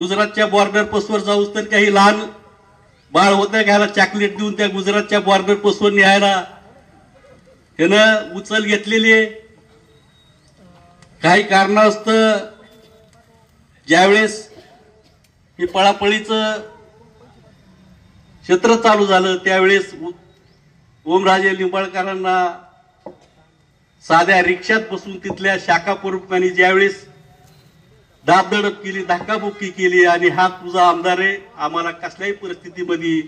गुजरातच्या बॉर्डर पोस्टवर जाऊस तर काही लहान बाळ होतं घ्यायला चॉकलेट देऊन त्या गुजरातच्या बॉर्डर पोस्टवर न्यायला त्यानं उचल घेतलेली आहे। काही कारणास्तव ज्यावेळेस हे पळापळीचं क्षेत्र चालू झालं त्यावेळेस ओमराजे लिंबाळकरांना साध्या रिक्षात बसून तिथल्या शाखा प्रमुखांनी ज्यावेळेस दाबदडप केली, धक्काबुक्की केली आणि हा तुझा आमदार आहे, आम्हाला कसल्याही परिस्थितीमध्ये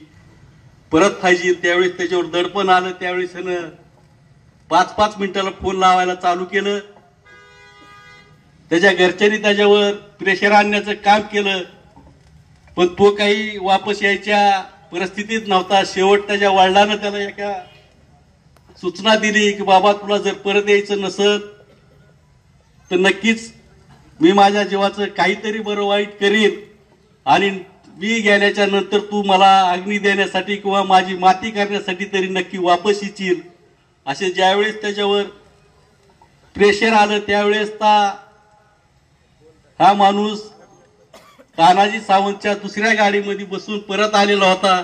परत पाहिजे, त्यावेळेस त्याच्यावर दडपण आलं। त्यावेळेस त्यानं 5-5 मिनिटाला फोन लावायला चालू केलं। त्याच्या घरच्यांनी त्याच्यावर प्रेशर आणण्याचं काम केलं, पण तो काही वापस यायच्या परिस्थितीत नव्हता। शेवट त्याच्या वडिलांना त्याला एका सूचना दिली की बाबा तुला जर परत यायचं नसेल तर नक्कीच मी माझ्या जीवाचं काहीतरी बरं वाईट करीन आणि मी गेल्याच्या नंतर तू मला अग्नी देण्यासाठी किंवा माझी माती करण्यासाठी तरी नक्की वापस येशील। असे ज्यावेळेस त्याच्यावर प्रेशर आलं त्यावेळेस हा माणूस तानाजी सावंतच्या दुसऱ्या गाडीमध्ये बसून परत आलेला होता।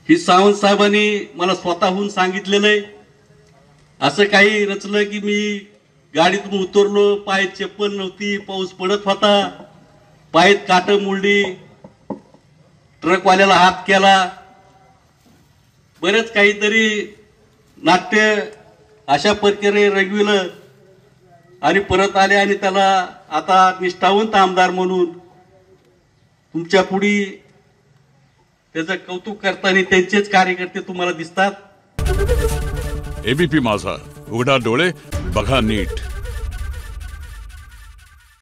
ही सावंत साहेबांनी मला स्वतःहून सांगितलेलं आहे। असं काही रचलं की मी गाडीतून उतरलो, पायात चप्पल नव्हती, पाऊस पडत होता, पायात काटं मुरली, ट्रकवाल्याला हात केला, बरेच काहीतरी नाट्य अशा प्रकारे रंगविलं आणि परत आले आणि त्याला आता निष्ठावंत आमदार म्हणून तुमच्या पुढे त्याचं कौतुक करताना त्यांचेच कार्यकर्ते तुम्हाला दिसतात। एबीपी माझा, उघडा डोळे बघा नीट।